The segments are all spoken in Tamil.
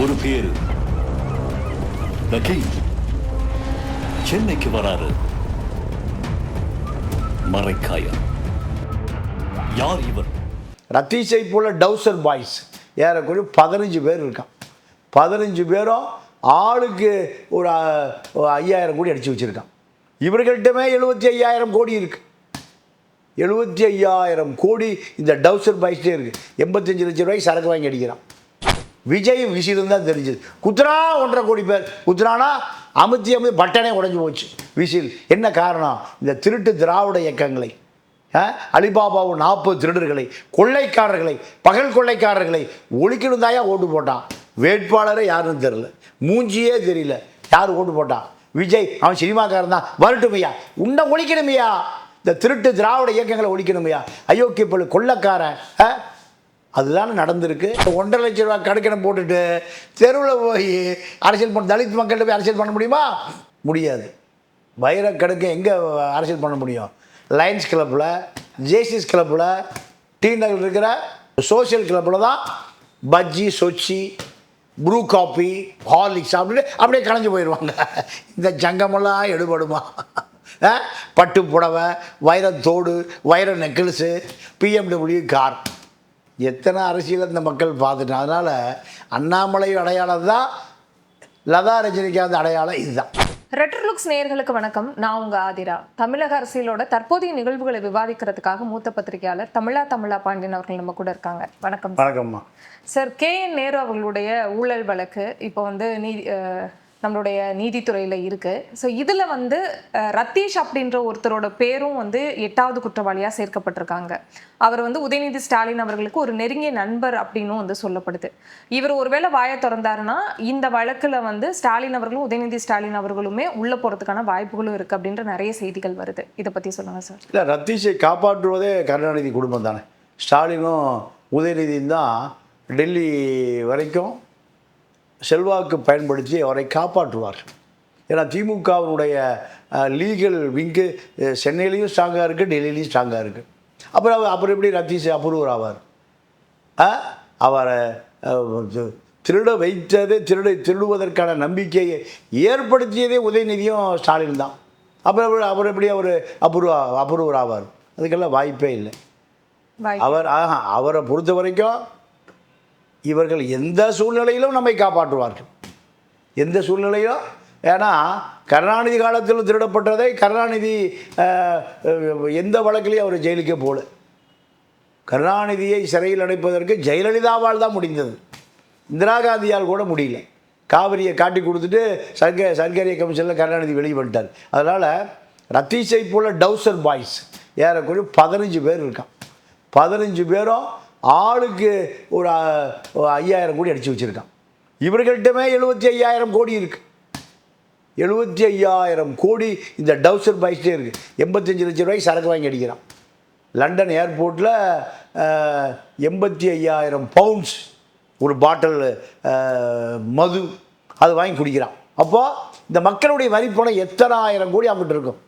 ஒரு பேரு The King சென்னைக்கு வராரு. மரைக்காயர். யார் இவர்? ரத்தீஷை போல டவுசர் பாய்ஸ் ஏறக்குறைய 15 பேர் இருக்கான். 15 பேரும் ஆளுக்கு ஒரு 5000 கோடி அடித்து வச்சுருக்கான். இவர்கள்ட்டமே 75,000 கோடி இருக்குது. 75,000 கோடி இந்த டவுசர் பாய்ஸ்டே இருக்குது. 85 லட்சம் ரூபாய்க்கு சரக்கு வாங்கி அடிக்கிறான். விஜய் விசிலும் தான் தெரிஞ்சது. குத்ரா 1.5 கோடி பேர் குத்ரானா அமுத்தி பட்டனே உடஞ்சி போச்சு விசில். என்ன காரணம்? இந்த திருட்டு திராவிட இயக்கங்களை, அலிபாபாவும் 40 திருடர்களை, கொள்ளைக்காரர்களை, பகல் கொள்ளைக்காரர்களை ஒழிக்கணும் தாயா ஓட்டு போட்டான். வேட்பாளரே யாருன்னு தெரியல, மூஞ்சியே தெரியல, யார் ஓட்டு போட்டான்? விஜய். அவன் சினிமாக்காரன் தான், வரட்டுமையா, உன்னை ஒழிக்கணுமையா, இந்த திருட்டு திராவிட இயக்கங்களை ஒழிக்கணுமையா, அயோக்கிய பள்ளி கொள்ளைக்காரன். அதுதானே நடந்திருக்கு. 1.5 லட்சம் ரூபா கடுக்கணம் போட்டுட்டு தெருவில் போய் அரசியல் பண்ண தலித் மக்கள்கிட்ட போய் அரசியல் பண்ண முடியுமா? முடியாது. வைரக்கடுக்க எங்கே அரசியல் பண்ண முடியும்? லயன்ஸ் கிளப்பில், ஜேசிஸ் கிளப்பில், டி நகர் இருக்கிற சோஷியல் கிளப்பில் தான் பஜ்ஜி, சொச்சி, ப்ரூ காஃபி, ஹார்லிக்ஸ் சாப்பிட்டுட்டு அப்படியே கலைஞ்சு போயிடுவாங்க. இந்த ஜங்கமெல்லாம் எடுபடுமா? பட்டு புடவை, வைரத்தோடு, வைர நெக்லஸு, பிஎம்டபிள்யூ கார், எத்தனை அரசியல் இந்த மக்கள் பார்த்துட்டோம். அதனால் அண்ணாமலை அடையாளம் தான், லதா ரஜினிகாந்த் அடையாளம் இதுதான். ரெட்ரோ லுக்ஸ் நேயர்களுக்கு வணக்கம். நான் உங்கள் ஆதிரா. தமிழக அரசியலோட தற்போதைய நிகழ்வுகளை விவாதிக்கிறதுக்காக மூத்த பத்திரிகையாளர் தமிழா பாண்டியன் அவர்கள் நம்ம கூட இருக்காங்க. வணக்கம். வணக்கம்மா சார். KN நேரு அவர்களுடைய ஊழல் வழக்கு இப்போ நம்மளுடைய நீதித்துறையில் இருக்குது. ஸோ இதில் ரத்தீஷ் அப்படின்ற ஒருத்தரோட பேரும் 8வது குற்றவாளியாக சேர்க்கப்பட்டிருக்காங்க. அவர் உதயநிதி ஸ்டாலின் அவர்களுக்கு ஒரு நெருங்கிய நண்பர் அப்படின்னும் சொல்லப்படுது. இவர் ஒருவேளை வாயை திறந்தாருன்னா இந்த வழக்கில் ஸ்டாலின் அவர்களும் உதயநிதி ஸ்டாலின் அவர்களுமே உள்ளே போகிறதுக்கான வாய்ப்புகளும் இருக்குது அப்படின்ற நிறைய செய்திகள் வருது. இதை பற்றி சொல்லுங்கள் சார். இல்லை, ரத்தீஷை காப்பாற்றுவதே கருணாநிதி குடும்பம் தானே. ஸ்டாலினும் உதயநிதியும் தான் டெல்லி வரைக்கும் செல்வாக்கு பயன்படுத்தி அவரை காப்பாற்றுவார். ஏன்னா திமுகவினுடைய லீகல் விங்கு சென்னையிலையும் ஸ்ட்ராங்காக இருக்குது, டெல்லியிலையும் ஸ்ட்ராங்காக இருக்குது. அப்புறம் எப்படி ரத்தீஷ் அப்ரூவர் ஆவார்? அவரை திருட வைத்தது, திருடுவதற்கான நம்பிக்கையை ஏற்படுத்தியதே உதயநிதியும் ஸ்டாலின் தான். அப்புறம் எப்படி அவர் அப்ரூவர் ஆவார்? அதுக்கெல்லாம் வாய்ப்பே இல்லை. அவரை பொறுத்த வரைக்கும் இவர்கள் எந்த சூழ்நிலையிலும் நம்மை காப்பாற்றுவார்கள், எந்த சூழ்நிலையிலும். ஏன்னா கருணாநிதி காலத்தில் திருடப்பட்டதை கருணாநிதி எந்த வழக்கிலையும் அவர் ஜெயிலுக்கே போகல. கருணாநிதியை சிறையில் அடைப்பதற்கு ஜெயலலிதாவால் தான் முடிந்தது, இந்திரா காந்தியால் கூட முடியல. காவிரியை காட்டி கொடுத்துட்டு சர்க்காரிய கமிஷனில் கருணாநிதி வெளியே வந்துட்டார். அதனால் ரத்தீஷை போல டவுசர் பாய்ஸ் ஏறக்குறைய 15 பேர் இருக்கான். 15 பேரும் ஆளுக்கு ஒரு 5000 கோடி அடித்து வச்சுருக்கான். இவர்கள்ட்டமே 75,000 கோடி இருக்குது. 75,000 கோடி இந்த டவுசர் பாய்ஸ்டே இருக்குது. 85 லட்சம் ரூபாய்க்கு சரக்கு வாங்கி அடிக்கிறான். லண்டன் ஏர்போர்ட்டில் 85,000 பவுண்ட்ஸ் ஒரு பாட்டில் மது அது வாங்கி குடிக்கிறான். அப்போது இந்த மக்களுடைய வரிப்பணம் எத்தனை ஆயிரம் கோடி அவங்ககிட்ட இருக்கும்.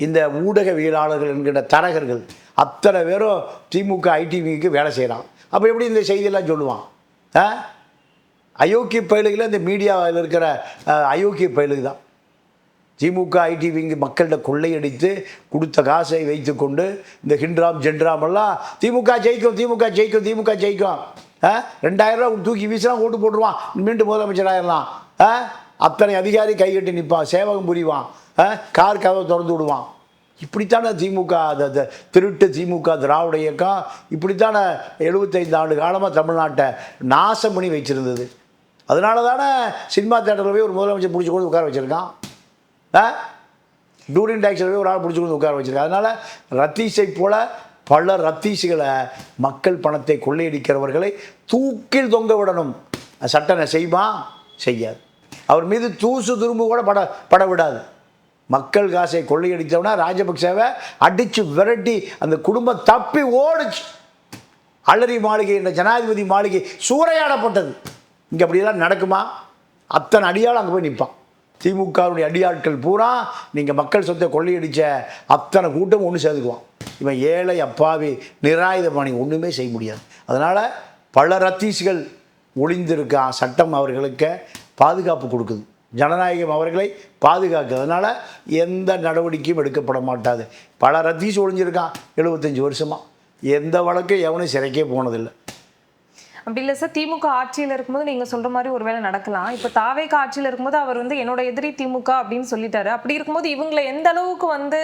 இந்த ஊடகவியலாளர்கள் என்கிற தரகர்கள் அத்தனை பேரும் திமுக ஐடிவிக்கு வேலை செய்கிறான். அப்போ எப்படி இந்த செய்தியெல்லாம் சொல்லுவான்? அயோக்கிய பயலுகளை இந்த மீடியாவில் இருக்கிற அயோக்கிய பயலுக்கு தான். திமுக ஐடிவிங்க மக்கள்கிட்ட கொள்ளையடித்து கொடுத்த காசை வைத்து கொண்டு இந்த ஹிண்ட்ராம் ஜென்ட்ராமெல்லாம் திமுக ஜெயிக்கும், திமுக ஜெயிக்கும், திமுக ஜெயிக்கும், 2000 ரூபா தூக்கி வீசினா ஓட்டு போட்டுருவான், மீண்டும் முதலமைச்சராகிடலாம். அத்தனை அதிகாரி கைகட்டி நிற்பான், சேவகம் புரிவான், கார் கதவை திறந்து விடுவான். இப்படித்தானே திமுக, திருட்டு திமுக திராவிட இயக்கம் இப்படித்தானே 75 ஆண்டு காலமாக தமிழ்நாட்டை நாசம் பண்ணி வச்சுருந்தது. அதனால தானே சினிமா தேட்டரில் போய் ஒரு முதலமைச்சர் பிடிச்சி கொண்டு உட்கார வச்சுருக்கான், டூரிங் டாக்ஸில் போய் ஒரு ஆள் பிடிச்சி கொண்டு உட்கார வச்சுருக்கான். அதனால் ரத்தீஷை போல பல ரத்தீஷுகளை, மக்கள் பணத்தை கொள்ளையடிக்கிறவர்களை தூக்கில் தொங்க விடணும். சட்டனை செய்யுமா? செய்யாது. அவர் மீது தூசு துரும்பு கூட பட விடாது. மக்கள் காசை கொள்ளையடித்தவனா ராஜபக்சேவை அடித்து விரட்டி அந்த குடும்பம் தப்பி ஓடிச்சு. அலரி மாளிகை என்ற ஜனாதிபதி மாளிகை சூறையாடப்பட்டது. இங்கே அப்படியெல்லாம் நடக்குமா? அத்தனை அடியால் அங்கே போய் நிற்பான். திமுகவுடைய அடியாட்கள் பூரா நீங்கள் மக்கள் சொத்தை கொள்ளையடித்த அத்தனை கூட்டம் ஒன்று சேர்த்துக்குவான். இவன் ஏழை அப்பாவி நிராயுதபாணி ஒன்றுமே செய்ய முடியாது. அதனால் பல ரத்தீஸ்கள் ஒளிந்திருக்கான். சட்டம் அவர்களுக்கு பாதுகாப்பு கொடுக்குது, ஜனநாயகம் அவர்களை பாதுகாக்குது. அதனால் எந்த நடவடிக்கையும் எடுக்கப்பட மாட்டாது. பல ரத்தீஸ் ஒளிஞ்சிருக்கான் 75 வருஷமாக, எந்த வழக்கும் எவனும் சிறைக்கே போனதில்லை. அப்படி இல்லை சார், திமுக ஆட்சியில் இருக்கும்போது நீங்கள் சொல்கிற மாதிரி ஒரு வேளை நடக்கலாம். இப்போ தாவேக ஆட்சியில் இருக்கும்போது அவர் வந்து என்னோட எதிரி திமுக அப்படின்னு சொல்லிட்டாரு. அப்படி இருக்கும்போது இவங்களை எந்த அளவுக்கு வந்து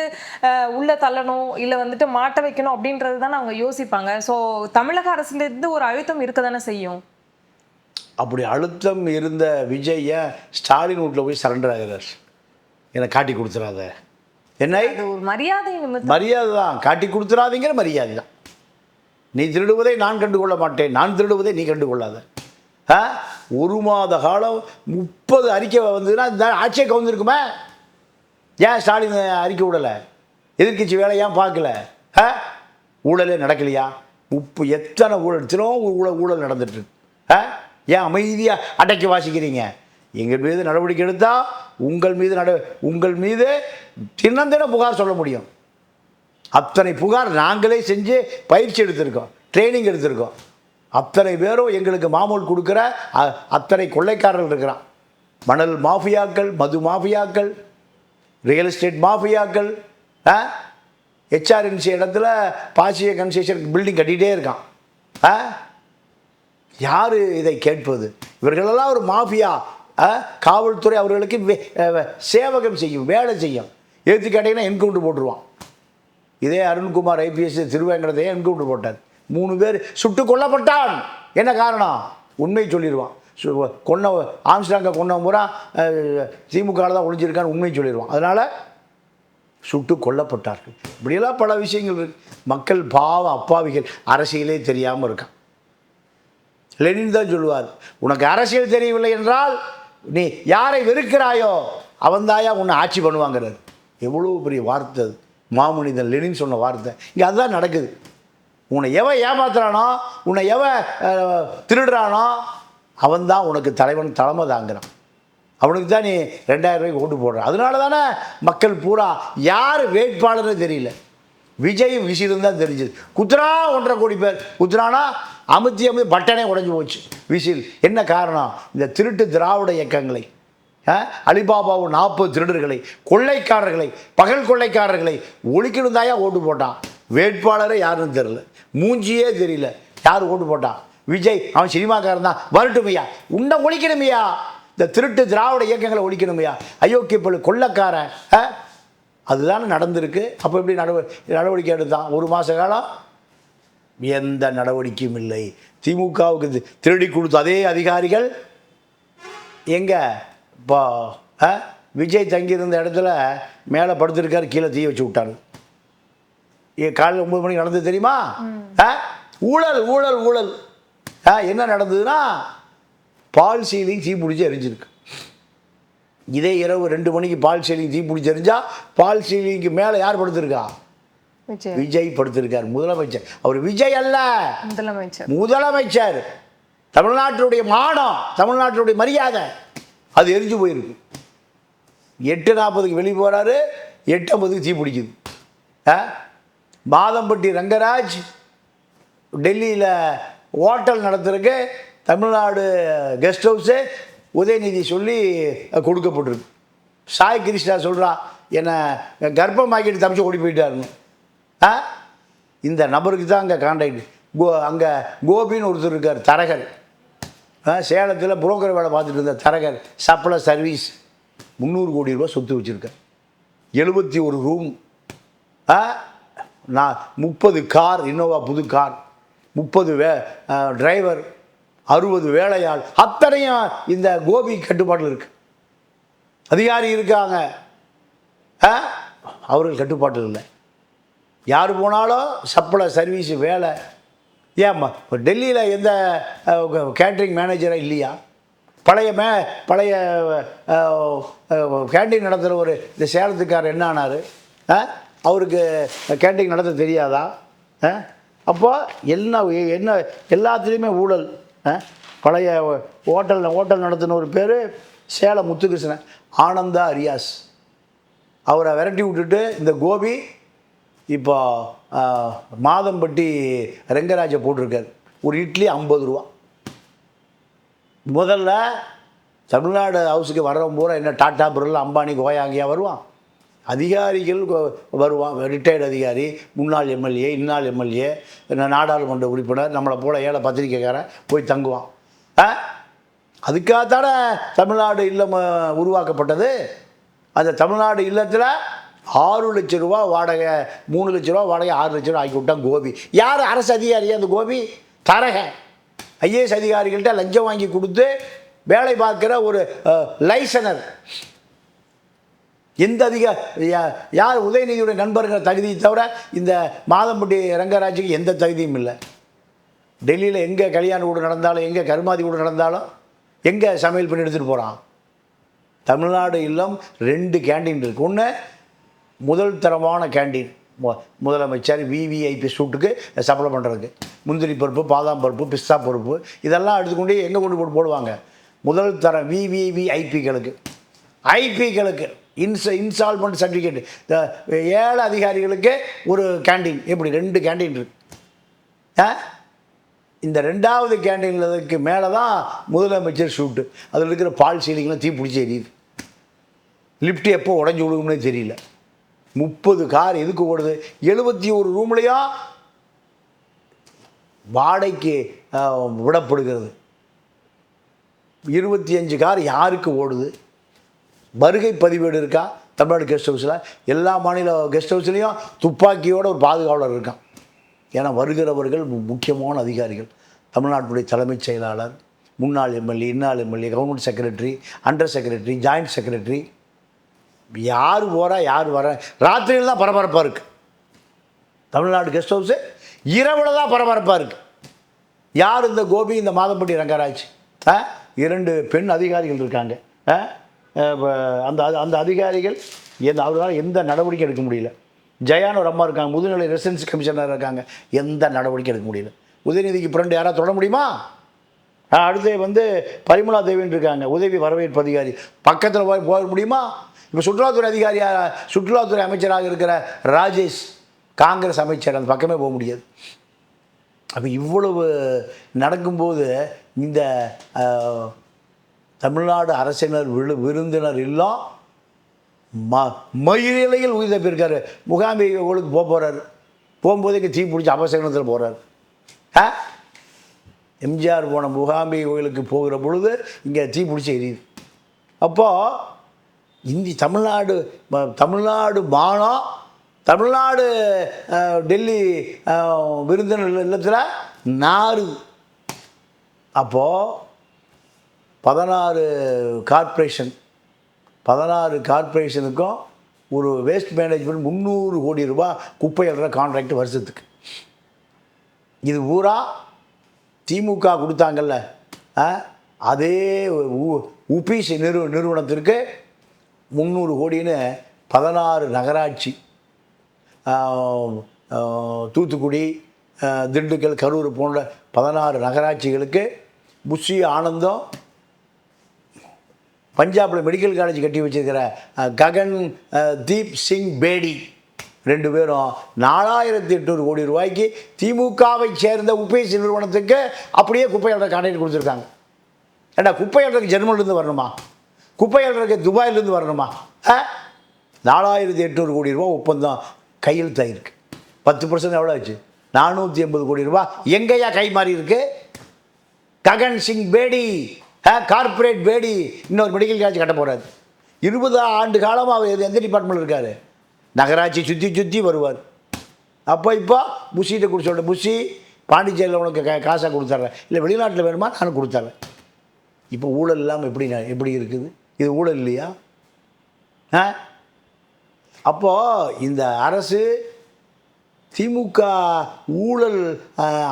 உள்ள தள்ளணும் இல்லை வந்துட்டு மாட்ட வைக்கணும் அப்படின்றது தானே அவங்க யோசிப்பாங்க. ஸோ தமிழக அரசுலேருந்து ஒரு அழுத்தம் இருக்க தானே செய்யும். அப்படி அழுத்தம் இருந்த விஜய் ஏன் ஸ்டாலின் வீட்டில் போய் சரண்டர் ஆகிறார்? என்னை காட்டி கொடுத்துறாத, என்ன ஒரு மரியாதை மரியாதை தான், காட்டி கொடுத்துறாதீங்கிற மரியாதை தான். நீ திருடுவதை நான் கண்டுகொள்ள மாட்டேன், நான் திருடுவதை நீ கண்டுகொள்ளாத. ஒரு மாத காலம் 30 அறிக்கை வந்ததுன்னா இந்த ஆட்சியை கவுந்திருக்குமே. ஏன் ஸ்டாலின் அறிக்கை விடலை? எதிர்கட்சி வேலை ஏன் பார்க்கல? ஊழலே நடக்கலையா? எத்தனை ஊழல், ஊழல் நடந்துட்டு ஏன் அமைதியாக அடக்கி வாசிக்கிறீங்க? எங்கள் மீது நடவடிக்கை எடுத்தால் உங்கள் மீது தினம் புகார் சொல்ல முடியும். அத்தனை புகார் நாங்களே செஞ்சு பயிற்சி எடுத்திருக்கோம், ட்ரைனிங் எடுத்திருக்கோம். அத்தனை பேரும் எங்களுக்கு மாமூல் கொடுக்குற அத்தனை கொள்ளைக்காரர்கள் இருக்கிறான். மணல் மாஃபியாக்கள், மது மாஃபியாக்கள், ரியல் எஸ்டேட் மாஃபியாக்கள், ஹெச்ஆர்என்சி இடத்துல பாசிய கன்ஸ்ட்ரக்ஷன் பில்டிங் கட்டிகிட்டே இருக்கான். யார் இதை கேட்பது? இவர்களெல்லாம் ஒரு மாஃபியா. காவல்துறை அவர்களுக்கு சேவகம் செய்யும், வேலை செய்யும். ஏற்றி கேட்டிங்கன்னா என்கவுண்டர் போட்டுருவான். இதே அருண்குமார் ஐபிஎஸ் திருவேங்கடத்தையே என்கவுண்டர் போட்டார். 3 பேர் சுட்டு கொல்லப்பட்டான். என்ன காரணம்? உண்மை சொல்லிடுவான். ஆம்ஸ்டாங்கை கொண்டவன் பூரா திமுக தான் ஒழிஞ்சிருக்கான்னு உண்மை சொல்லிடுவான். அதனால் சுட்டு கொல்லப்பட்டார்கள். இப்படியெல்லாம் பல விஷயங்கள் இருக்கு. மக்கள் பாவம், அப்பாவிகள், அரசியலே தெரியாமல் இருக்கான். லெனின் தான் சொல்லுவார், உனக்கு அரசியல் தெரியவில்லை என்றால் நீ யாரை வெறுக்கிறாயோ அவன்தாயா உன்னை ஆட்சி பண்ணுவாங்கிறார். எவ்வளோ பெரிய வார்த்தை அது, மாமனிதன் லெனின் சொன்ன வார்த்தை. இங்கே அதுதான் நடக்குது. உன்னை எவன் ஏமாத்துறானோ, உன்னை எவன் திருடுறானோ அவன்தான் உனக்கு தலைமை தாங்கிறான். அவனுக்கு தான் நீ 2000 ரூபாய்க்கு ஓட்டு போடுற. அதனால தானே மக்கள் பூரா யார் வேட்பாளர்னு தெரியல. விஜய் விசிலும் தான் தெரிஞ்சது. குத்துறா 1.5 கோடி பேர் குத்துறானா அமுத்தி பட்டனே உடஞ்சி போச்சு விசில். என்ன காரணம்? இந்த திருட்டு திராவிட இயக்கங்களை, அலிபாபாவும் 40 திருடர்களை, கொள்ளைக்காரர்களை, பகல் கொள்ளைக்காரர்களை ஒழிக்கணும் தாயா ஓட்டு போட்டான். வேட்பாளரே யாருன்னு தெரியல, மூஞ்சியே தெரியல. யார் ஓட்டு போட்டான்? விஜய். அவன் சினிமாக்காரன் தான், வரட்டுமையா, உன்னை ஒழிக்கணுமையா, இந்த திருட்டு திராவிட இயக்கங்களை ஒழிக்கணுமையா, அயோக்கிய கொள்ளைக்காரன். அதுதானே நடந்திருக்கு. அப்போ எப்படி நடவடிக்கை எடுத்தான்? 1 மாத காலம் எந்த நடவடிக்கையும் இல்லை. திமுகவுக்கு திருடி கொடுத்த அதே அதிகாரிகள் எங்கே இப்போ விஜய் தங்கியிருந்த இடத்துல மேலே படுத்திருக்காரு, கீழே தீ வச்சு விட்டாங்க. காலையில் 9 மணிக்கு நடந்தது தெரியுமா? ஊழல் ஊழல் ஊழல். என்ன நடந்ததுன்னா பால் சீலிங் தீ பிடிச்சி எரிஞ்சிருக்கு. இதே இரவு 2 மணிக்கு பால் சீலிங் தீ பிடிச்சி எரிஞ்சா பால் சீலிங்க்கு மேலே யார் படுத்திருக்கா? விஜய் படுத்திருக்கார், முதலமைச்சர். அவர் விஜய் அல்ல, முதலமைச்சர். தமிழ்நாட்டினுடைய மானம், தமிழ்நாட்டினுடைய மரியாதை அது எரிஞ்சு போயிருக்கு. 8:40 வெளியே போகிறாரு, 8:50 தீ பிடிக்குது. மாதம்பட்டி ரங்கராஜ் டெல்லியில் ஹோட்டல் நடத்துறதுக்கு தமிழ்நாடு கெஸ்ட் ஹவுஸு உதயநிதி சொல்லி கொடுக்கப்பட்டிருக்கு. சாய் கிருஷ்ணா சொல்கிறா, என்னை கர்ப்பமாக்கிட்டு தப்பிச்சு ஓடி போயிட்டாருன்னு. இந்த நபருக்கு தான் அங்கே கான்டாக்ட். அங்கே கோபின்னு ஒருத்தர் இருக்கார், தரகர். சேலத்தில் புரோக்கர் வேலை பார்த்துட்டு இருந்த தரகர், சப்ளை சர்வீஸ். 300 கோடி ரூபா சொத்து வச்சுருக்கார். 71 ரூம், 30 கார், இன்னோவா புது கார், 30 டிரைவர், 60 வேலையாள். அத்தனையும் இந்த கோபி கட்டுப்பாட்டில் இருக்கு. அதிகாரி இருக்காங்க, அவர்கள் கட்டுப்பாட்டில் இல்லை. யார் போனாலும் சப்ளை சர்வீஸு வேலை. ஏம்மா இப்போ டெல்லியில் எந்த கேட்ரிங் மேனேஜராக இல்லையா? பழைய கேண்டீன் நடத்துகிற ஒரு இந்த சேலத்துக்காரர் என்ன ஆனார்? அவருக்கு கேண்டீன் நடத்த தெரியாதா? அப்போ என்ன எல்லாத்துலேயுமே ஊழல். பழைய ஹோட்டல் நடத்தின ஒரு பேர் சேலம் முத்துகிருஷ்ணன், ஆனந்தா அரியாஸ். அவரை விரட்டி விட்டுட்டு இந்த கோபி இப்போ மாதம்பட்டி ரெங்கராஜை போட்டிருக்கார். ஒரு இட்லி 50 ரூபா. முதல்ல தமிழ்நாடு ஹவுஸுக்கு வர்றவன் பூரா என்ன டாட்டா பிர்லா அம்பானி கோயாங்கியா வருவான். அதிகாரிகள் வருவான். ரிட்டையர்டு அதிகாரி, முன்னாள் எம்எல்ஏ, இன்னாள் எம்எல்ஏ, நாடாளுமன்ற உறுப்பினர், நம்மளை போல ஏழை பத்திரிக்கைக்காரன் போய் தங்குவான். அதுக்காகத்தானே தமிழ்நாடு இல்லம் உருவாக்கப்பட்டது. அந்த தமிழ்நாடு இல்லத்தில் 6 லட்ச ரூபா வாடகை, 3 லட்ச ரூபா வாடகை, 6 லட்ச ரூபா ஆக்கி விட்டான் கோபி. யார் அரசு அதிகாரி? அந்த கோபி தரக ஐஏஎஸ் அதிகாரிகள்கிட்ட லஞ்சம் வாங்கி கொடுத்து வேலை பார்க்குற ஒரு லைசனர். எந்த யார் உதயநிதியுடைய நண்பர்கள் தகுதியை தவிர இந்த மாதம்பட்டி ரங்கராஜுக்கு எந்த தகுதியும் இல்லை. டெல்லியில் எங்கே கல்யாண வீடு நடந்தாலும், எங்கே கருமாதி வீடு நடந்தாலும், எங்கே சமையல் பண்ணி எடுத்துகிட்டு போகிறான். தமிழ்நாடு இல்லம் 2 கேண்டீன் இருக்குது. ஒன்று முதல் தரமான கேண்டீன், முதலமைச்சர் விவிஐபி சூட்டுக்கு சப்ளை பண்ணுறதுக்கு முந்திரி பருப்பு, பாதாம் பருப்பு, பிஸ்தா பருப்பு இதெல்லாம் எடுத்துக்கொண்டு எங்கே கொண்டு போட்டு போடுவாங்க? முதல் தரம் விவிஐபிகளுக்கு, ஐபிகளுக்கு இன்ஸ்டால்மெண்ட் சர்டிஃபிகேட், ஏழை அதிகாரிகளுக்கு ஒரு கேண்டீன். எப்படி 2 கேண்டீன் இருக்கு. இந்த 2வது கேண்டீனுக்கு மேலே தான் முதலமைச்சர் ஷூட்டு. அதில் இருக்கிற பால் சீலிங்லாம் தீ பிடிச்சி எரியுது. லிஃப்ட் எப்போ உடஞ்சி விடுவோம்னே தெரியல. 30 கார் எதுக்கு ஓடுது? 71 ரூம்லையும் வாடகைக்கு விடப்படுகிறது. 25 கார் யாருக்கு ஓடுது? வருகை பதிவேடு இருக்கா தமிழ்நாடு கெஸ்ட் ஹவுஸில்? எல்லா மாநில கெஸ்ட் ஹவுஸ்லேயும் துப்பாக்கியோட ஒரு பாதுகாவலர் இருக்கான். ஏன்னா வருகிறவர்கள் முக்கியமான அதிகாரிகள். தமிழ்நாட்டுடைய தலைமைச் செயலாளர், முன்னாள் எம்எல்ஏ, இன்னாள் MLA, government secretary, under secretary, joint secretary, யார் போகிறா யார் வர. ராத்திரியில் தான் பரபரப்பாக இருக்குது தமிழ்நாடு கெஸ்ட் ஹவுஸு. இரவில் தான் பரபரப்பாக இருக்குது. யார் இந்த கோபி, இந்த மாதம்பட்டி ரங்கராஜ்? 2 பெண் அதிகாரிகள் இருக்காங்க. அந்த அந்த அதிகாரிகள் அவர்களால் எந்த நடவடிக்கை எடுக்க முடியல. ஜெயான்னு ஒரு அம்மா இருக்காங்க, முதுநிலை ரெசிடென்ஸ் கமிஷனர் இருக்காங்க, எந்த நடவடிக்கை எடுக்க முடியல. உதயநிதிக்கு ஃப்ரெண்டு யாராவது தொட முடியுமா? அடுத்து பரிமளா தேவின்னு இருக்காங்க, உதவி வரவேற்பு அதிகாரி, பக்கத்தில் போக முடியுமா? இப்போ சுற்றுலாத்துறை அமைச்சராக இருக்கிற ராஜேஷ், காங்கிரஸ் அமைச்சர், அந்த பக்கமே போக முடியாது. அப்போ இவ்வளவு நடக்கும்போது இந்த தமிழ்நாடு அரசினர் விருந்தினர் எல்லாம் மயிலையில் உயிர் தப்பியிருக்காரு. முகாம்பிகை கோயிலுக்கு போகிறாரு. போகும்போது இங்கே தீ பிடிச்சி அபசகனத்தில் போகிறார். எம்ஜிஆர் போன முகாம்பிகை கோயிலுக்கு போகிற பொழுது இங்கே தீ பிடிச்சி எரியுது. அப்போது தமிழ்நாடு மானம், தமிழ்நாடு டெல்லி விருந்தினர் இல்லத்தில் நாறு. அப்போது 16 கார்ப்பரேஷனுக்கும் ஒரு வேஸ்ட் மேனேஜ்மெண்ட் 300 கோடி ரூபாய் குப்பை அள்ளுற கான்ட்ராக்ட் வருஷத்துக்கு. இது பூரா திமுக கொடுத்தாங்கல்ல, அதே உபிசி நிறுவனத்திற்கு 300 கோடின்னு 16 நகராட்சி, தூத்துக்குடி, திண்டுக்கல், கரூர் போன்ற 16 நகராட்சிகளுக்கு புஷி ஆனந்தம், பஞ்சாபில் மெடிக்கல் காலேஜ் கட்டி வச்சிருக்கிற ககன் தீப் சிங் பேடி 2 பேரும் 4800 கோடி ரூபாய்க்கு திமுகவை சேர்ந்த உபேசி நிறுவனத்துக்கு அப்படியே குப்பை அள்ளுற கான்ட்ராக்ட் கொடுத்துருக்காங்க. ஏன்னா குப்பை அள்ளுறதுக்கு ஜெர்மனிலேருந்து வரணுமா? குப்பை அள்ளுறதுக்கு துபாயிலேருந்து வரணுமா? 4800 கோடி ரூபா ஒப்பந்தம் கையெழுத்தாயிருக்கு. 10% எவ்வளோ ஆச்சு? 480 கோடி ரூபா எங்கேயா கை மாறி இருக்கு? ககன் சிங் பேடி, கார்பரேட் பேடி இன்னொரு மெடிக்கல் காலேஜ் கட்ட போகிறாரு. 20 ஆண்டு காலமாக அவர் எந்த டிபார்ட்மெண்ட்டில் இருக்கார்? நகராட்சி சுற்றி வருவார். இப்போ புஷிகிட்ட கொடுத்த புஷி, பாண்டிச்சேரியில் உனக்கு காசாக கொடுத்துட்றேன், இல்லை வெளிநாட்டில் வேணுமா நான் கொடுத்துட்றேன். இப்போ ஊழல் இல்லாமல் எப்படி இருக்குது? இது ஊழல் இல்லையா? அப்போது இந்த அரசு திமுக ஊழல்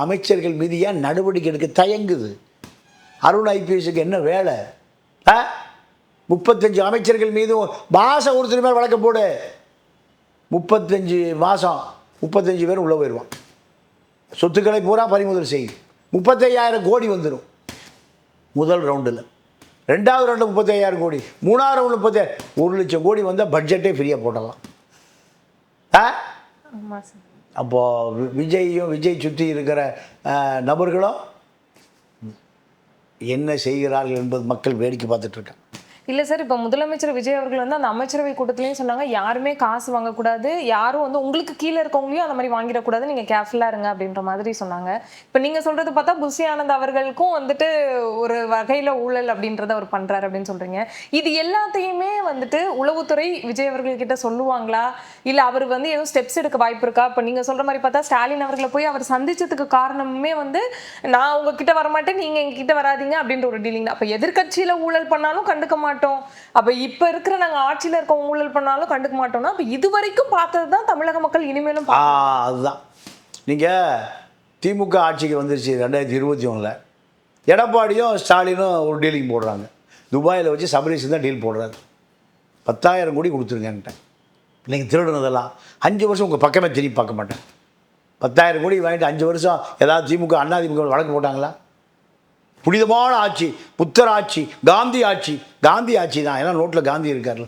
அமைச்சர்கள் மீது ஏன் நடவடிக்கை எடுக்க தயங்குது? அருண் ஐபிஎஸ்க்கு என்ன வேலை? 35 அமைச்சர்கள் மீதும் மாதம் ஒருத்தர் மேல் வழக்கு போடு. 35 பேர் உள்ளே போயிடுவான். சொத்துக்களை பூரா பறிமுதல் செய்யும். 35,000 கோடி வந்துடும் முதல் ரவுண்டில். 2வது ரவுண்டு 35,000 கோடி, 3வது ரவுண்டு 1 லட்சம் கோடி வந்தால் பட்ஜெட்டே ஃப்ரீயாக போடலாம். அப்போது விஜய் சுற்றி இருக்கிற நபர்களும் என்ன செய்கிறார்கள் என்பது மக்கள் வேடிக்கை பார்த்துட்டு இருக்காங்க. இல்லை சார், இப்போ முதலமைச்சர் விஜய் அவர்கள் வந்து அந்த அமைச்சரவை கூட்டத்திலையும் சொன்னாங்க, யாருமே காசு வாங்கக்கூடாது, யாரும் வந்து உங்களுக்கு கீழே இருக்கவங்களையும் அந்த மாதிரி வாங்கிடக்கூடாது, நீங்கள் கேர்ஃபுல்லாக இருங்க அப்படின்ற மாதிரி சொன்னாங்க. இப்போ நீங்கள் சொல்கிறது பார்த்தா புஷி ஆனந்த் அவர்களுக்கும் வந்துட்டு ஒரு வகையில் ஊழல் அப்படின்றத அவர் பண்ணுறாரு அப்படின்னு சொல்கிறீங்க. இது எல்லாத்தையுமே வந்துட்டு உளவுத்துறை விஜய் அவர்கள்கிட்ட சொல்லுவாங்களா, இல்லை அவர் வந்து எதுவும் ஸ்டெப்ஸ் எடுக்க வாய்ப்பு இருக்கா? இப்போ நீங்கள் சொல்கிற மாதிரி பார்த்தா ஸ்டாலின் அவர்களை போய் அவர் சந்திச்சதுக்கு காரணமே வந்து நான் உங்ககிட்ட வரமாட்டேன், நீங்கள் எங்ககிட்ட வராதிங்க அப்படின்ற ஒரு டீலிங் தான். அப்போ எதிர்கட்சியில் ஊழல் பண்ணாலும் கண்டுக்க மாட்டோம், அப்ப இப்ப இருக்கிற நாங்க ஆட்சியில இருக்க ஊழல் பண்ணாலும் கண்டுக்க மாட்டோம்னா அப்ப இது வரைக்கும் பார்த்தது தான் தமிழக மக்கள் இனிமேலும் அதுதான். நீங்க திமுக ஆட்சிக்கு வந்துருச்சு 2021. எடப்பாடியும் ஸ்டாலினும் ஒரு டீலிங் போடுறாங்க. துபாயில் வச்சு சபரீஷன் தான் டீல் போடுறாரு. 10,000 கோடி கொடுத்துருங்கன்ட்ட. நீங்கள் திருடுனதெல்லாம் 5 வருஷம் உங்கள் பக்கமே திரும்பி பார்க்க மாட்டேன். 10,000 கோடி வாங்கிட்டு 5 வருஷம் ஏதாவது திமுக அண்ணா திமுக வழக்கு போட்டாங்களா? புனிதமான ஆட்சி, புத்தர் ஆட்சி, காந்தி ஆட்சி. காந்தி ஆட்சி தான், ஏன்னா நோட்டில் காந்தி இருக்கார்ல,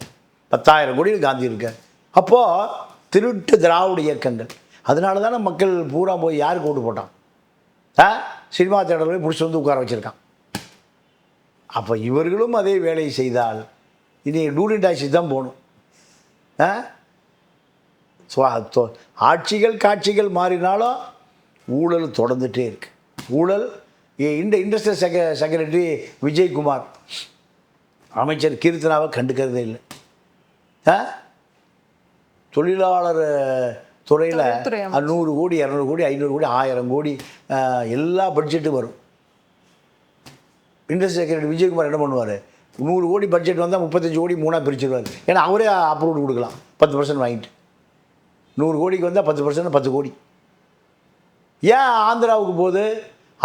10,000 கோடியில் காந்தி இருக்கார். அப்போது திருட்டு திராவிட இயக்கங்கள். அதனால தானே மக்கள் பூரா போய் யாருக்கு ஓட்டு போட்டான்? சினிமா தேட்டரில் போய் பிடிச்சி வந்து உட்கார வச்சுருக்கான். அப்போ இவர்களும் அதே வேலையை செய்தால் இனி டூரிங் டாக்ஸி தான் போகணும். ஆட்சிகள் காட்சிகள் மாறினாலும் ஊழல் தொடர்ந்துகிட்டே இருக்குது. ஊழல் இந்த இண்டஸ்ட்ரியல் செக்ரட்டரி விஜயகுமார் அமைச்சர் கீர்த்தனாவை கண்டுக்கிறதே இல்லை. தொழிலாளர் துறையில் 100 கோடி 200 கோடி 500 கோடி 1000 கோடி எல்லா பட்ஜெட்டும் வரும். இண்டஸ்ட்ரியல் செக்ரட்டரி விஜயகுமார் என்ன பண்ணுவார்? 100 கோடி பட்ஜெட் வந்தால் 35 கோடி 3ஆக பிரிச்சுடுவார். ஏன்னா அவரே அப்ரூவல் கொடுக்கலாம் 10% வாங்கிட்டு. 100 கோடிக்கு வந்தால் 10% 10 கோடி. ஏன் ஆந்திராவுக்கு போகுது?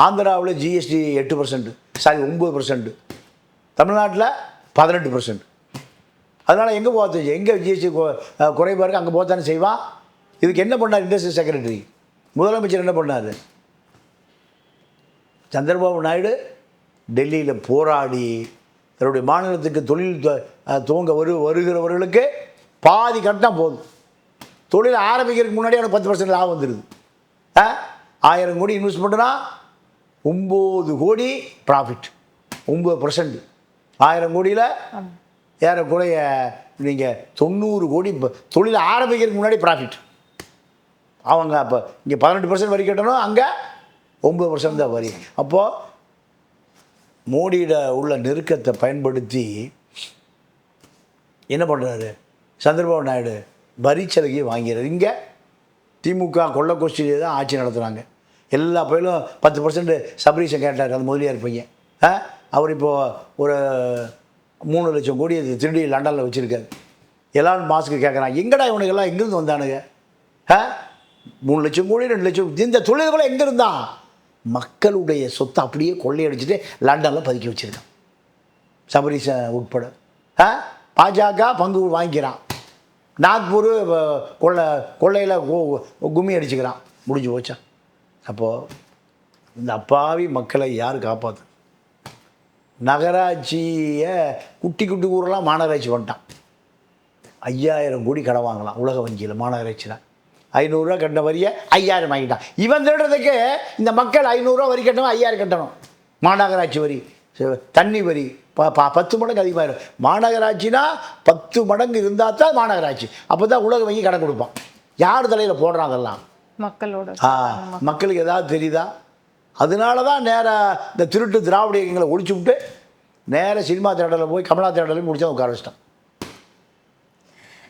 ஆந்திராவில் ஜிஎஸ்டி 8%, 9%, தமிழ்நாட்டில் 18%. அதனால் எங்கே போகிறது? எங்கே ஜிஎஸ்டி குறைவாக இருக்குது அங்கே போகத்தானே செய்வான். இதுக்கு என்ன பண்ணார் இண்டஸ்ட்ரியல் செக்ரட்டரி? முதலமைச்சர் என்ன பண்ணார்? சந்திரபாபு நாயுடு டெல்லியில் போராடி தன்னுடைய மாநிலத்துக்கு தொழில் துவங்க வருகிறவர்களுக்கு பாதி கட்டினா போதும். தொழில் ஆரம்பிக்கிறதுக்கு முன்னாடி அவனுக்கு 10% லாபம் வந்துடுது. 1000 கோடி இன்வெஸ்ட் பண்ணுறா 9 கோடி ப்ராஃபிட், 9%. 1000 கோடியில் ஏறக்குறைய நீங்கள் 90 கோடி தொழில் ஆரம்பிக்கிறதுக்கு முன்னாடி ப்ராஃபிட். அவங்க அப்போ இங்கே 18% வரி கட்டணும், அங்கே 9% தான் வரி. அப்போது மோடியிட உள்ள நெருக்கத்தை பயன்படுத்தி என்ன பண்ணுறாரு சந்திரபாபு நாயுடு? வரி சலுகையை வாங்கிறார். இங்கே திமுக கொள்ளக்கோஷ்டியிலே தான் ஆட்சி நடத்துகிறாங்க. எல்லா பயிலும் 10% சபரீஷை கேட்டார், அந்த முதலியார் பையன். அவர் இப்போது ஒரு 3 லட்சம் கோடி திருடி லண்டனில் வச்சுருக்காரு. எல்லாம் மாஸ்க்கு கேட்குறான், எங்கடா இவனுக்கெல்லாம் எங்கேருந்து வந்தானுங்க? 3 லட்சம் கோடி 2 லட்சம் இந்த தொழில்களை எங்கே இருந்தான்? மக்களுடைய சொத்தை அப்படியே கொள்ளையடிச்சிட்டு லண்டனில் பதுக்கி வச்சுருக்கான் சபரீஷை உட்பட. பாஜக பங்கு வாங்கிக்கிறான். நாக்பூர் கொள்ளையில் கும்மி அடிச்சுக்கிறான். முடிஞ்சு போச்சா? அப்போது இந்த அப்பாவி மக்களை யார் காப்பாற்று? நகராட்சியை குட்டி குட்டி ஊரெல்லாம் மாநகராட்சி வந்துட்டான். 5000 கோடி கடன் வாங்கலாம் உலக வங்கியில். மாநகராட்சியில் 500 ரூபா கட்டின வரியை 5000 வாங்கிட்டான். இவன் திருடுறதுக்கு இந்த மக்கள் 500 ரூபா வரி கட்டணும், 5000 கட்டணும். மாநகராட்சி வரி, தண்ணி வரி 10 மடங்கு அதிகமாகிடும். மாநகராட்சினா 10 மடங்கு இருந்தால் தான் மாநகராட்சி. அப்போ தான் உலக வங்கி கடன் கொடுப்பான். யார் தலையில் போடுறாங்கல்லாம்? மக்களோட. மக்களுக்கு ஏதாவது தெரியுதா? அதனால தான் நேராக இந்த திருட்டு திராவிட இயக்கங்களை ஒழிச்சு விட்டு நேராக சினிமா தேட்டரில் போய் கமலா தேட்டரில் முடிச்சா உட்கார வச்சிட்டான்.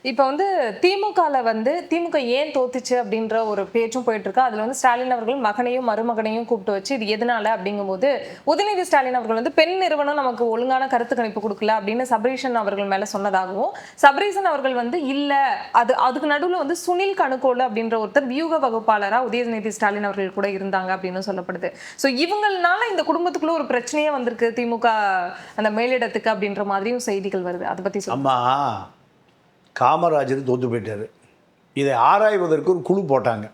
இப்போ வந்து திமுகவில் வந்து திமுக ஏன் தோத்துச்சு அப்படின்ற ஒரு பேச்சும் போயிட்டு இருக்கு. அதில் வந்து ஸ்டாலின் அவர்கள் மகனையும் மருமகனையும் கூப்பிட்டு வச்சு இது எதனால அப்படிங்கும்போது உதயநிதி ஸ்டாலின் அவர்கள் வந்து பெண் நிறுவனம் நமக்கு ஒழுங்கான கருத்து கணிப்பு கொடுக்கல அப்படின்னு சபரீஷன் அவர்கள் மேலே சொன்னதாகவும், சபரீஷன் அவர்கள் வந்து இல்லை அதுக்கு நடுவில் வந்து சுனில் கணுக்கோல் அப்படின்ற ஒருத்தர் வியூக வகுப்பாளராக உதயநிதி ஸ்டாலின் அவர்கள் கூட இருந்தாங்க அப்படின்னு சொல்லப்படுது. ஸோ இவங்களால இந்த குடும்பத்துக்குள்ள ஒரு பிரச்சனையே வந்திருக்கு திமுக அந்த மேலிடத்துக்கு அப்படின்ற மாதிரியும் செய்திகள் வருது. அதை பற்றி சொல்லுமா? காமராஜர் தோற்று போயிட்டார். இதை ஆராய்வதற்கு ஒரு குழு போட்டாங்க.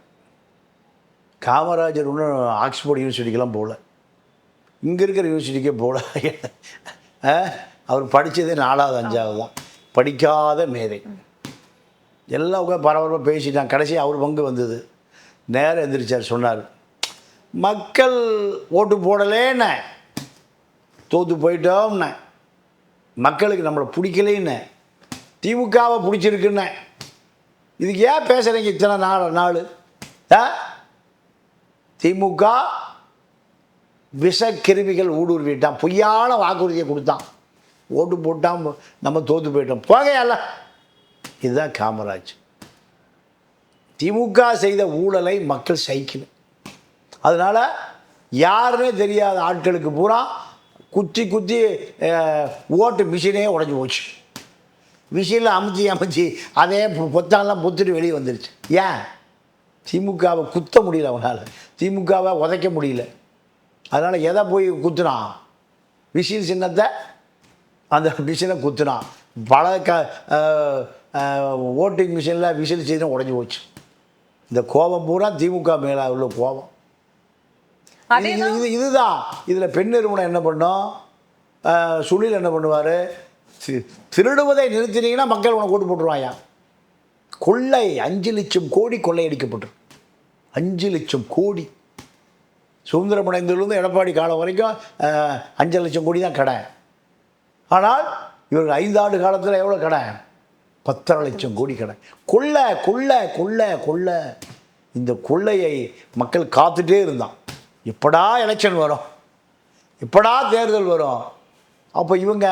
காமராஜர் ஒன்றும் ஆக்ஸ்போர்ட் யூனிவர்சிட்டிக்கெல்லாம் போகல, இங்கே இருக்கிற யூனிவர்சிட்டிக்கே போகல. அவர் படித்ததே 4வது 5வது தான். படிக்காத மேதை. எல்லாம் உட்காந்து பரபரப்பாக பேசிட்டாங்க. கடைசி அவர் பங்கு வந்தது. நேரம் எந்திரிச்சார், சொன்னார் மக்கள் ஓட்டு போடலேன்னு தோற்று போயிட்டோம்னே, மக்களுக்கு நம்மளை பிடிக்கலைன்னு, திமுகவை பிடிச்சிருக்குன்னு. இதுக்கு ஏன் பேசுகிறீங்க இத்தனை நாள்? திமுக விஷக்கிருமிகள் ஊடுருவிட்டான், பொய்யான வாக்குறுதியை கொடுத்தான், ஓட்டு போட்டான், நம்ம தோற்று போயிட்டோம், போகையால. இதுதான் காமராஜ். திமுக செய்த ஊழலை மக்கள் சகிக்கல. அதனால் யாருன்னே தெரியாத ஆட்களுக்கு பூரா குத்தி குத்தி ஓட்டு மிஷினே உடஞ்சி போச்சு. மிஷினில் அமைச்சி அதே பொத்தாலாம் பொத்துட்டு வெளியே வந்துருச்சு. ஏன்? திமுகவை குத்த முடியல அவனால், திமுகவை உதைக்க முடியல. அதனால் எதை போய் குத்துனான்? விசில் சின்னத்தை, அந்த மிஷினை குத்துனான். பல ஓட்டிங் மிஷினில் விசில் சின்னம் உடஞ்சி போச்சு. இந்த கோபம் பூரா திமுக மேலே உள்ள கோபம். இதுதான். இதில் பெண் நிறுவனம் என்ன பண்ணோம்? சுனில் என்ன பண்ணுவார்? திருடுவதை நிறுத்தினீங்கன்னா மக்கள் உனக்கு ஓட்டு போட்டுருவாயா. கொள்ளை 5 லட்சம் கோடி கொள்ளையடிக்கப்பட்டு, 5 லட்சம் கோடி. சுதந்திரம் அடைந்ததுலேருந்து எடப்பாடி காலம் வரைக்கும் 5 லட்சம் கோடி தான் கடை. ஆனால் இவர்கள் 5 ஆண்டு காலத்தில் எவ்வளோ கடை? 10 லட்சம் கோடி கடை. கொள்ளை கொள்ளை கொள்ளை கொள்ளை. இந்த கொள்ளையை மக்கள் காத்துட்டே இருந்தான். எப்படா எலெக்ஷன் வரும், எப்படா தேர்தல் வரும். அப்போ இவங்க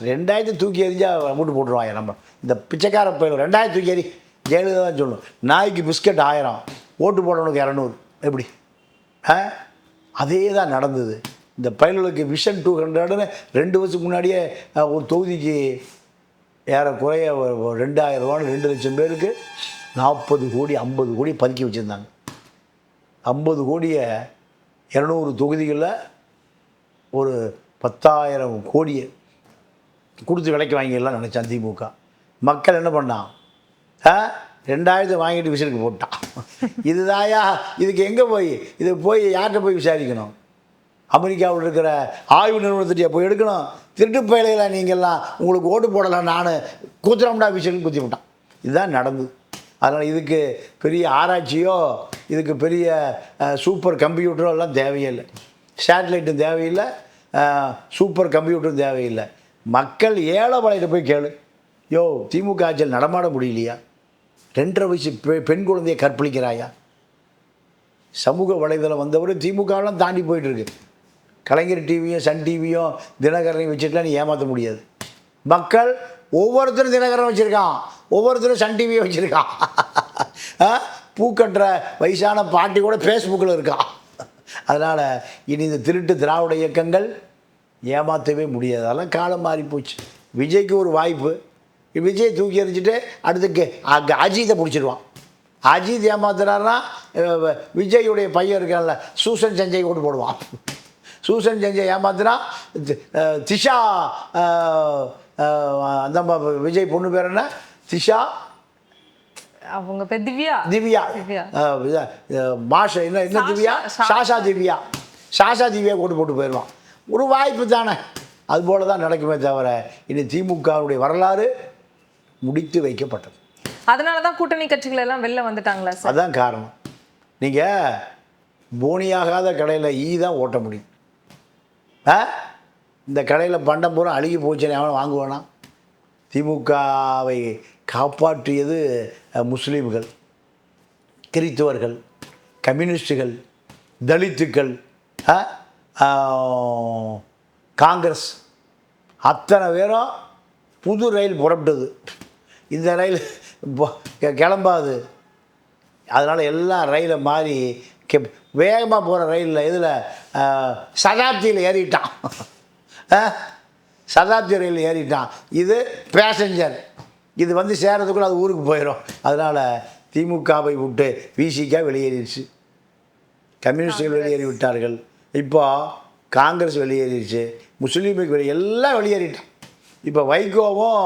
2000 தூக்கி எறிஞ்சால் ஓட்டு போட்டுருவாங்க. நம்ம இந்த பிச்சைக்கார பயிர் 2000 தூக்கி எறி, ஜெயலலிதா தான் சொல்லணும். நாய்க்கு பிஸ்கட் 1000, ஓட்டு போடணுக்கு 200. எப்படி? அதே தான் நடந்தது. இந்த பயல்களுக்கு விஷன் 200ன்னு 2 வருஷத்துக்கு முன்னாடியே ஒரு தொகுதிக்கு ஏறக்குறைய 2000 ரூபான்னு 2 லட்சம் பேருக்கு 40 கோடி 50 கோடி பதுக்கி வச்சுருந்தாங்க. 50 கோடியை 200 தொகுதிகளில் ஒரு 10,000 கோடியை கொடுத்து விலைக்கு வாங்கிடலாம் நினச்சான் திமுக. மக்கள் என்ன பண்ணான்? 2000 வாங்கிட்டு விசிலுக்கு போட்டான். இதுதாயா? இதுக்கு எங்கே போய் இது போய் யார்கிட்ட போய் விசாரிக்கணும்? அமெரிக்காவில் இருக்கிற ஆய்வு நிறுவனத்திட்ட போய் எடுக்கணும். திருட்டு பயலையில் நீங்கள்லாம் உங்களுக்கு ஓட்டு போடலாம், நான் கூத்துறோம்டா விசிலுக்கு குத்தி விட்டான். இதுதான் நடந்தது. அதனால் இதுக்கு பெரிய ஆராய்ச்சியோ, இதுக்கு பெரிய சூப்பர் கம்ப்யூட்டரோ எல்லாம் தேவையில்லை. சேட்டலைட்டும் தேவையில்லை, சூப்பர் கம்ப்யூட்டரும் தேவையில்லை. மக்கள் ஏழை வலையிட்ட போய் கேளு. யோ, திமுக ஆட்சியில் நடமாட முடியலையா? 2.5 வயசு பெண் குழந்தையை கற்பழிக்கிறாயா? சமூக வலைதளம் வந்தவர் திமுகவெல்லாம் தாண்டி போயிட்டுருக்கு. கலைஞர் டிவியும் சன் டிவியும் தினகரனையும் வச்சுட்டுலாம் நீ ஏமாற்ற முடியாது. மக்கள் ஒவ்வொருத்தரும் தினகரன் வச்சுருக்கான், ஒவ்வொருத்தரும் சன் டிவியை வச்சுருக்கான். பூக்கட்டுற வயசான பாட்டி கூட ஃபேஸ்புக்கில் இருக்கான். அதனால் இனி இந்த திருட்டு திராவிட இயக்கங்கள் ஏமாற்றவே முடியாது. அதெல்லாம் காலம் மாறி போச்சு. விஜய்க்கு ஒரு வாய்ப்பு. விஜய் தூக்கி எறிஞ்சிட்டு அடுத்துக்கு அஜித்தை பிடிச்சிடுவான். அஜித் ஏமாத்துறாருன்னா விஜயுடைய பையன் இருக்கான்ல சூசன் சஞ்சய் ஓட்டு போடுவான். சூசன் சஞ்சய் ஏமாத்துனா திஷா, அந்த விஜய் பொண்ணு பேர் என்ன? திஷா, அவங்க பேர் திவ்யா. திவ்யா மாஷ என்ன திவ்யா? சாஷா திவ்யா. சாஷா திவ்யா ஓட்டு போட்டு போயிடுவான். ஒரு வாய்ப்பு தானே. அதுபோல் தான் நடக்குமே தவிர இனி திமுகவுடைய வரலாறு முடித்து வைக்கப்பட்டது. அதனால தான் கூட்டணி கட்சிகள் எல்லாம் வெளில வந்துட்டாங்களா சார்? அதுதான் காரணம். நீங்கள் போனியாகாத கடையில் தான் ஓட்ட முடியும். இந்த கடையில் பண்டம் பூரா அழுகி போச்சுன்னு அவனை வாங்குவானா? திமுகவை காப்பாற்றியது முஸ்லீம்கள், கிறித்துவர்கள், கம்யூனிஸ்டுகள், தலித்துக்கள், காங்கிரஸ், அத்தனை பேரும். புது ரயில் புறப்பட்டது, இந்த ரயில் கிளம்பாது. அதனால் எல்லா ரயிலை மாறி வேகமாக போகிற ரயிலில் இதில் சதாப்தியில் ஏறிட்டான். சதாப்தி ரயில் ஏறிட்டான். இது பேசஞ்சர். இது வந்து சேரத்துக்குள்ள அது ஊருக்கு போயிடும். அதனால் திமுகவை விட்டு விசிக வெளியேறிடுச்சு, கம்யூனிஸ்டுகள் வெளியேறி விட்டார்கள். இப்போ காங்கிரஸ் வெளியேறிடுச்சு, முஸ்லீமுக்கு எல்லாம் வெளியேறிட்டான். இப்போ வைகோவும்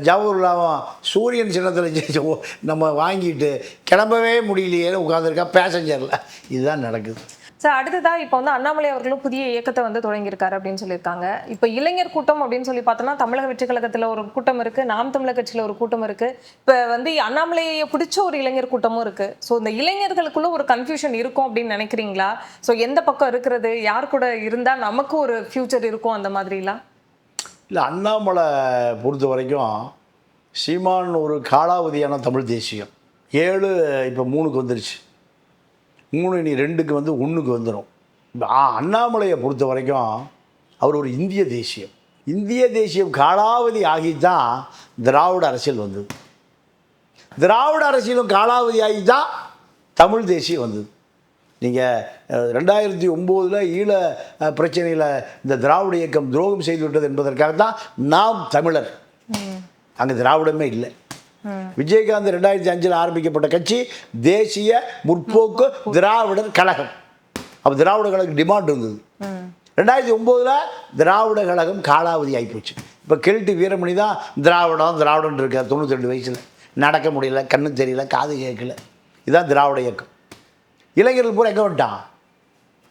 ஜவஹர்லாவும் சூரியன் சின்னத்தில் நம்ம வாங்கிட்டு கிளம்பவே முடியலையே உட்காந்துருக்கா பேசஞ்சரில். இதுதான் நடக்குது. சார் அடுத்ததா இப்போ வந்து அண்ணாமலை அவர்களும் புதிய இயக்கத்தை வந்து தொடங்கியிருக்காரு அப்படின்னு சொல்லியிருக்காங்க. இப்போ இளைஞர் கூட்டம் அப்படின்னு சொல்லி பார்த்தோம்னா தமிழக வெற்றி கழகத்தில் ஒரு கூட்டம் இருக்கு, நாம் தமிழர் கட்சியில் ஒரு கூட்டம் இருக்கு, இப்போ வந்து அண்ணாமலையை பிடிச்ச ஒரு இளைஞர் கூட்டமும் இருக்கு. ஸோ இந்த இளைஞர்களுக்குள்ள ஒரு கன்ஃபியூஷன் இருக்கும் அப்படின்னு நினைக்கிறீங்களா? ஸோ எந்த பக்கம் இருக்கிறது, யார் கூட இருந்தால் நமக்கு ஒரு ஃபியூச்சர் இருக்கும் அந்த மாதிரிலாம்? இல்லை, அண்ணாமலை பொறுத்த வரைக்கும் சீமான் ஒரு காலாவதியான தமிழ் தேசியம். 7 இப்போ 3க்கு வந்துருச்சு, 3 இனி 2க்கு வந்து 1க்கு வந்துடும். அண்ணாமலையை பொறுத்த வரைக்கும் அவர் ஒரு இந்திய தேசியம். இந்திய தேசியம் காலாவதி ஆகி தான் திராவிட அரசியல் வந்தது. திராவிட அரசியலும் காலாவதி ஆகி தான் தமிழ் தேசியம் வந்தது. நீங்கள் 2009 ஈழ பிரச்சனையில் இந்த திராவிட இயக்கம் துரோகம் செய்துவிட்டது என்பதற்காக தான் நாம் தமிழர், அங்கே திராவிடமே இல்லை. விஜயகாந்த் 2005 ஆரம்பிக்கப்பட்ட கட்சி தேசிய முற்போக்கு திராவிடர் கழகம். அப்போ திராவிட கழகம் டிமாண்ட் இருந்தது. 2009 திராவிட கழகம் காலாவதி ஆகிப்போச்சு. இப்போ கெல்டி வீரமணி தான் திராவிடம் இருக்கார். 92 வயசில் நடக்க முடியல, கண்ணு தெரியல, காது கேட்கல. இதுதான் திராவிட இயக்கம். இளைஞர்கள் பூரா எங்கே வந்துட்டான்?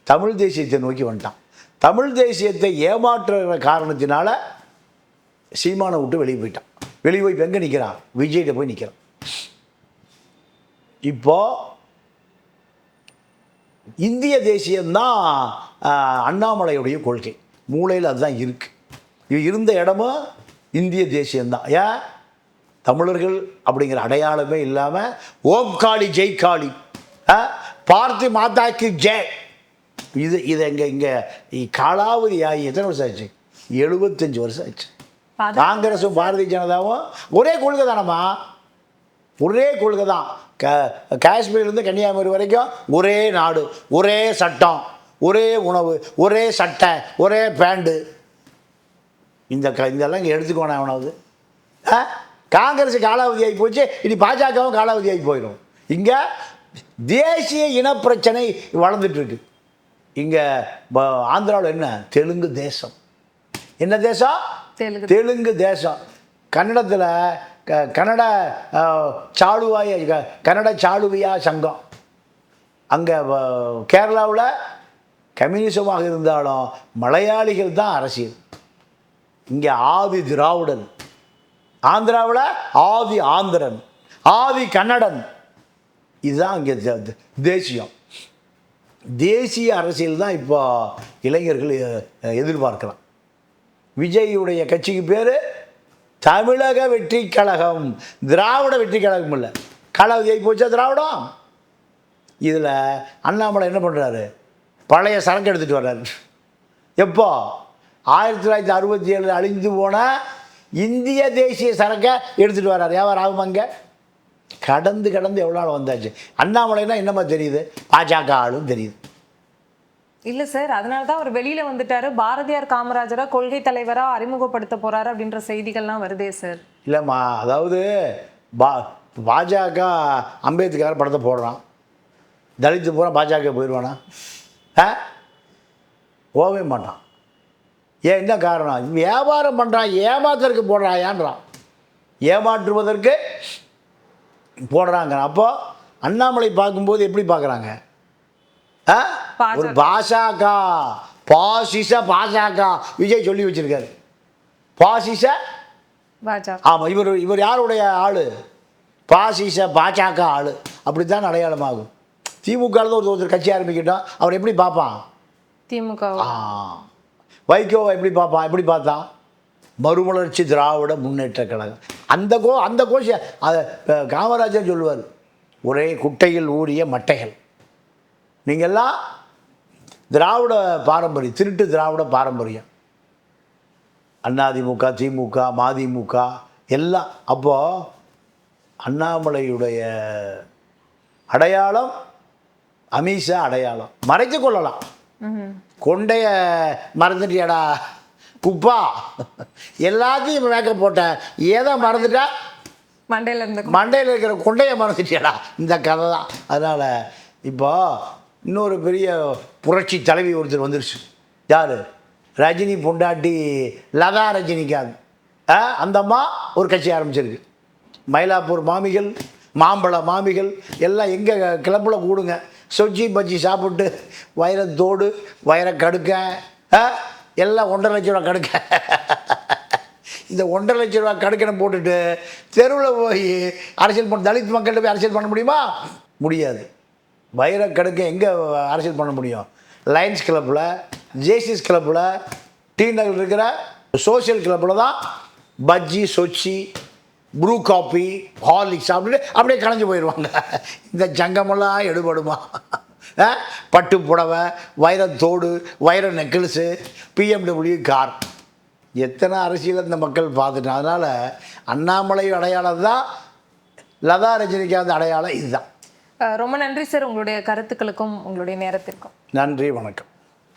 தமிழ் தேசியத்தை நோக்கி வந்துட்டான். தமிழ் தேசியத்தை ஏமாற்றுற காரணத்தினால சீமானை விட்டு வெளியே போயிட்டான். வெளியே போய் இப்போ எங்கே நிற்கிறான்? விஜய்கிட்ட போய் நிற்கிறான். இப்போ இந்திய தேசியம்தான் அண்ணாமலையுடைய கொள்கை. மூளையில் அதுதான் இருக்குது. இது இருந்த இடமும் இந்திய தேசியம்தான். ஏன்? தமிழர்கள் அப்படிங்கிற அடையாளமே இல்லாமல் ஓம் காளி ஜெய் காளி, பார்த்தி மாதாக்கு ஜெய், இது இங்கே காலாவதி ஆகி எத்தனை வருஷம் ஆச்சு? 75 வருஷம் ஆச்சு. காங்கிரஸும் பாரதிய ஜனதாவும் ஒரே கொள்கை தானம்மா, ஒரே கொள்கை தான். காஷ்மீர்லேருந்து கன்னியாகுமரி வரைக்கும் ஒரே நாடு, ஒரே சட்டம், ஒரே உணவு, ஒரே சட்டை, ஒரே பேண்டு. இதெல்லாம் இங்கே எடுத்துக்கோனா எவனாவது? காங்கிரஸ் காலாவதி ஆகி போச்சு, இனி பாஜகவும் காலாவதி ஆகி போயிடும். இங்கே தேசிய இனப்பிரச்சனை வளர்ந்துட்டுருக்கு. இங்கே ஆந்திராவில் என்ன? தெலுங்கு தேசம். என்ன தேசம்? தெலுங்கு தேசம். கன்னடத்தில் கன்னட சாளுவியா சங்கம். அங்கே கேரளாவில் கம்யூனிசமாக இருந்தாலும் மலையாளிகள் தான் அரசியல். இங்கே ஆதி திராவிடன். ஆந்திராவில் ஆதி ஆந்திரன், ஆதி கன்னடன். இதுதான் இங்கே தேசியம். தேசிய அரசியல் தான் இப்போ இளைஞர்கள் எதிர்பார்க்கலாம். விஜயுடைய கட்சிக்கு பேர் தமிழக வெற்றி கழகம், திராவிட வெற்றி கழகம் இல்லை. காலாவதி ஆகி போச்சா திராவிடம்? இதில் அண்ணாமலை என்ன பண்ணுறாரு? பழைய சரக்கு எடுத்துகிட்டு வர்றாரு. எப்போ? 1967 அழிந்து போன இந்திய தேசிய சரக்கை எடுத்துகிட்டு வர்றாரு. வியாபாரம் ஆகும். அங்கே கடந்து எவ்வளோ நாள் வந்தாச்சு. அண்ணாமலைனா என்னமா தெரியுது? பாஜக ஆளும் தெரியுது. இல்லை சார், அதனால தான் அவர் வெளியில் வந்துட்டாரு. பாரதியார் காமராஜரை கொள்கை தலைவராக அறிமுகப்படுத்த போகிறாரு அப்படின்ற செய்திகள்லாம் வருதே சார். இல்லைம்மா, அதாவது பாஜக அம்பேத்கர் படத்தை போடுறான், தலித்து பூரா பாஜக போயிடுவானா? போகவே மாட்டான். ஏன்? என்ன காரணம்? வியாபாரம் பண்ணுறான், ஏமாத்துறதுக்கு போடுறான், ஏன்றான், ஏமாற்றுவதற்கு போடுறாங்க. அப்போ அண்ணாமலை பார்க்கும்போது எப்படி பார்க்குறாங்க? ஒரு பாஜக, பாசிச பாஜக. விஜய் சொல்லி வச்சிருக்காரு, பாசிச பாஜக. ஆமாம், இவர் யாருடைய ஆளு? பாசிச பாஜக ஆளு. அப்படித்தான் அடையாளமாகும். திமுக ஒருத்தர் கட்சி ஆரம்பிக்கிட்டோம், அவர் எப்படி பார்ப்பான்? திமுக. வைகோவை எப்படி பார்ப்பான்? எப்படி பார்த்தான்? மறுமலர்ச்சி திராவிட முன்னேற்ற கழகம். அந்த கோஷ அதை காமராஜர் சொல்லுவார், ஒரே குட்டையில் ஊறிய மட்டைகள். நீங்கள்லாம் திராவிட பாரம்பரியம், திருட்டு திராவிட பாரம்பரியம். அதிமுக, திமுக, மதிமுக எல்லாம். அப்போது அண்ணாமலையுடைய அடையாளம் அமித்ஷா அடையாளம். மறைத்து கொள்ளலாம். கொண்டைய மறந்துட்டியாடா குப்பா, எல்லாத்தையும் மேக்கப் போட்டேன், ஏதோ மறந்துட்டா மண்டையில் இருக்கிற கொண்டையை மறந்துட்டியாடா. இந்த கதை தான். அதனால் இப்போ இன்னொரு பெரிய புரட்சி தலைவி ஒருத்தர் வந்துருச்சு. யார்? ரஜினி பொண்டாட்டி லதா ரஜினிகாந்த். அந்த அம்மா ஒரு கட்சி ஆரம்பிச்சிருக்கு. மயிலாப்பூர் மாமிகள், மாம்பழ மாமிகள் எல்லாம் எங்கள் கிளப்பில் கூடுங்க. சொஜ்ஜி பஜ்ஜி சாப்பிட்டு வைரத்தோடு வைர கடுக்க எல்லாம் 1.5 லட்ச ரூபா கடுக்க இந்த 1.5 லட்ச ரூபா கடுக்கனை போட்டுட்டு தெருவில் போய் அரசியல் பண்ண தலித் மக்கள்கிட்ட போய் அரசியல் பண்ண முடியுமா? முடியாது. வைர கடுக்க எங்கே அரசியல் பண்ண முடியும்? லயன்ஸ் கிளப்பில், ஜேசிஸ் கிளப்பில், டி நகர் இருக்கிற சோஷியல் கிளப்பில் தான் பஜ்ஜி சொச்சி ப்ரூ காப்பி ஹார்லிக்ஸ் சாப்பிட்டுட்டு அப்படியே கலைஞ்சு போயிடுவாங்க. இந்த ஜங்கமெல்லாம் எடுபடுமா? பட்டு புடவை, வைரத்தோடு, வைர நெக்லஸு, பிஎம்டபிள்யூ கார், எத்தனை அரசியல் இந்த மக்கள் பார்த்துட்டோம். அதனால் அண்ணாமலை அடையாளம் தான், லதா ரஜினிகாந்த் அடையாளம் இதுதான். ரொம்ப நன்றி சார், உங்களுடைய கருத்துக்களுக்கும் உங்களுடைய நேரத்திற்கும். நன்றி, வணக்கம்.